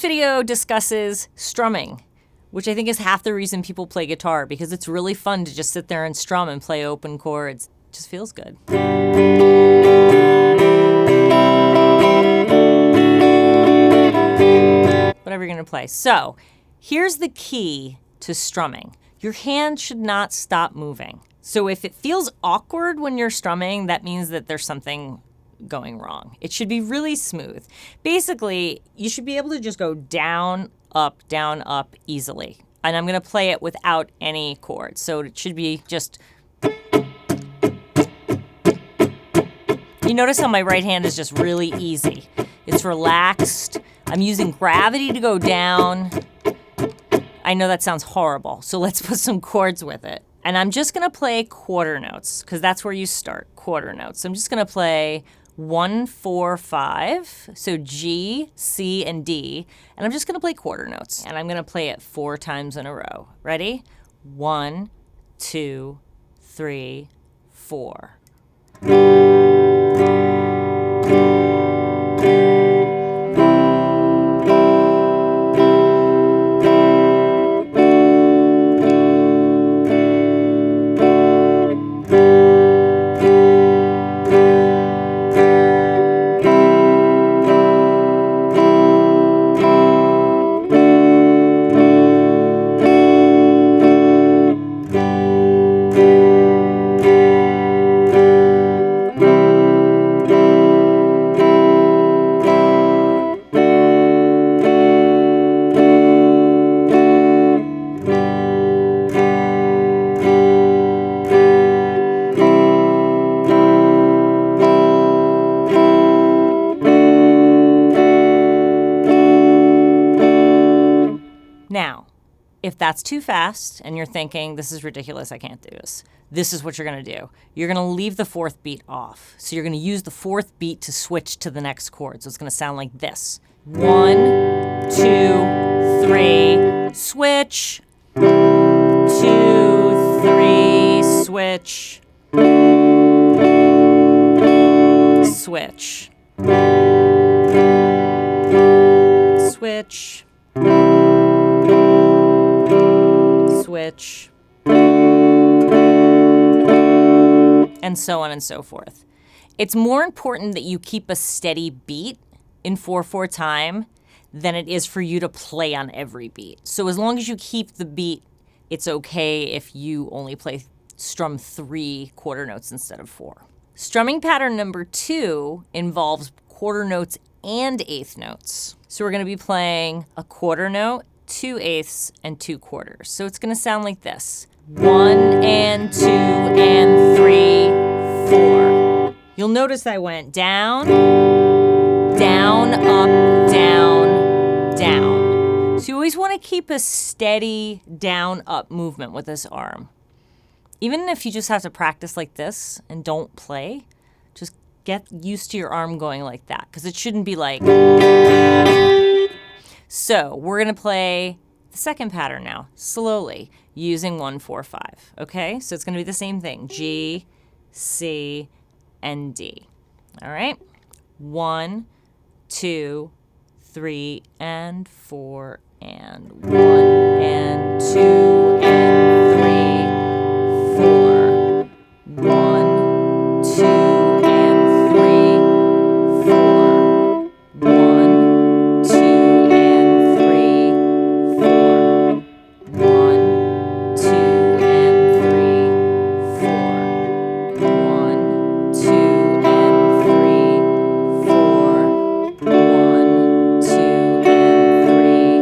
This video discusses strumming, which I think is half the reason people play guitar, because it's really fun to just sit there and strum and play open chords. It just feels good. Whatever you're gonna play. So here's the key to strumming. Your hand should not stop moving. So if it feels awkward when you're strumming, that means that there's something going wrong. It should be really smooth. Basically, you should be able to just go down, up, easily. And I'm gonna play it without any chords. So it should be just... You notice how my right hand is just really easy. It's relaxed. I'm using gravity to go down. I know that sounds horrible, so let's put some chords with it. And I'm just gonna play quarter notes, because that's where you start, quarter notes. So I'm just gonna play 1, 4, 5, so G, C, and D, and I'm just gonna play quarter notes. And I'm gonna play it 4 times in a row. Ready? 1, 2, 3, 4. Now, if that's too fast and you're thinking, this is ridiculous, I can't do this, this is what you're gonna do. You're gonna leave the 4th beat off. So you're gonna use the 4th beat to switch to the next chord. So it's gonna sound like this. 1, 2, 3, switch. 2, 3, switch. Switch. Switch. Switch, and so on and so forth. It's more important that you keep a steady beat in 4/4 time than it is for you to play on every beat. So as long as you keep the beat, it's okay if you only strum 3 quarter notes instead of 4. Strumming pattern number 2 involves quarter notes and 1/8 notes. So we're gonna be playing a quarter note, 2/8, and 2 quarters. So it's gonna sound like this. 1 and 2 and 3, 4. You'll notice I went down, down, up, down, down. So you always wanna keep a steady down, up movement with this arm. Even if you just have to practice like this and don't play, just get used to your arm going like that, because it shouldn't be like... So we're gonna play the second pattern now, slowly, using 1, 4, 5, okay? So it's gonna be the same thing, G, C, and D, all right? 1, 2, 3, and 4, and 1, and 2, and 3, 4, 1, 2, and 3, 4, 1, 2, and 3, 4, 1, 2, and 3, 4, 1, 2, and 3, 4, 1, 2, and 3,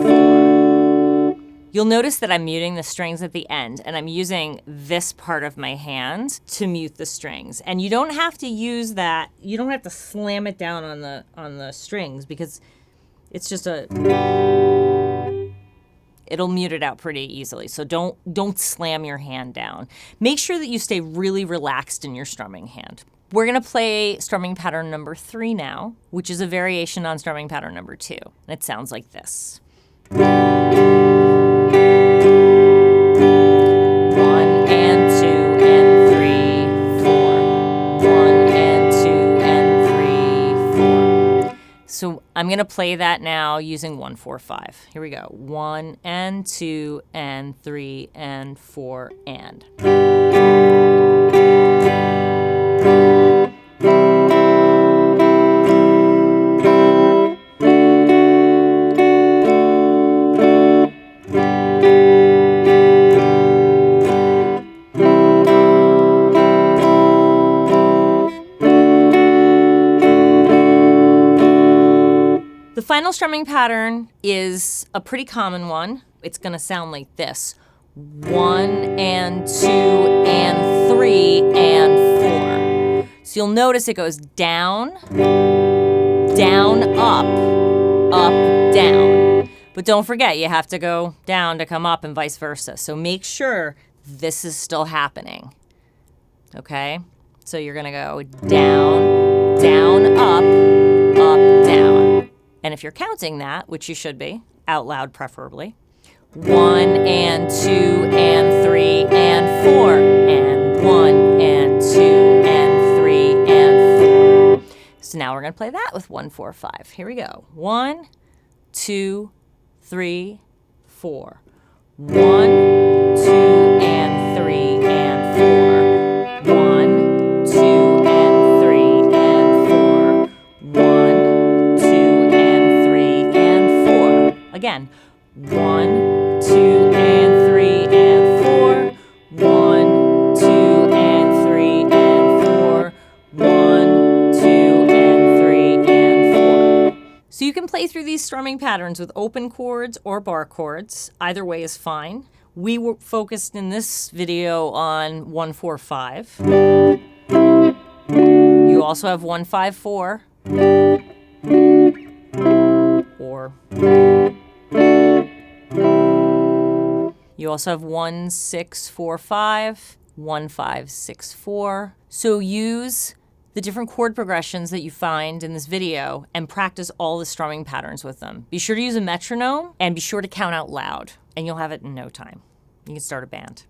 4. You'll notice that I'm muting the strings at the end, and I'm using this part of my hand to mute the strings. And you don't have to use that, you don't have to slam it down on the strings, because it's just it'll mute it out pretty easily. So don't slam your hand down. Make sure that you stay really relaxed in your strumming hand. We're gonna play strumming pattern number 3 now, which is a variation on strumming pattern number 2. And it sounds like this. 1 and 2 and 3, 4. 1 and 2 and 3, 4. So I'm going to play that now using 1, 4, 5. Here we go. 1 and 2 and 3 and 4 and. The final strumming pattern is a pretty common one. It's going to sound like this. 1 and 2 and 3 and 4. So you'll notice it goes down, down, up, down. But don't forget, you have to go down to come up and vice versa. So make sure this is still happening. Okay? So you're going to go down, down, up, down. And if you're counting that, which you should be, out loud preferably, 1 and 2 and 3 and 4 and 1 and 2 and 3 and 4. So now we're going to play that with 1, 4, 5. Here we go. 1, 2, 3, 4. 1, 2 and 3 and 4. 1, 2 and 3 and 4. 1, 2 and 3 and 4. Again. 1, 2 and 3 and 4. 1, 2 and 3 and 4. 1, 2 and 3 and 4. So you can play through these strumming patterns with open chords or bar chords. Either way is fine. We were focused in this video on 1, 4, 5. You also have 1, 5, 4. Or you also have 1, 6, 4, 5, 1, 5, 6, 4. So use the different chord progressions that you find in this video and practice all the strumming patterns with them. Be sure to use a metronome and be sure to count out loud, and you'll have it in no time. You can start a band.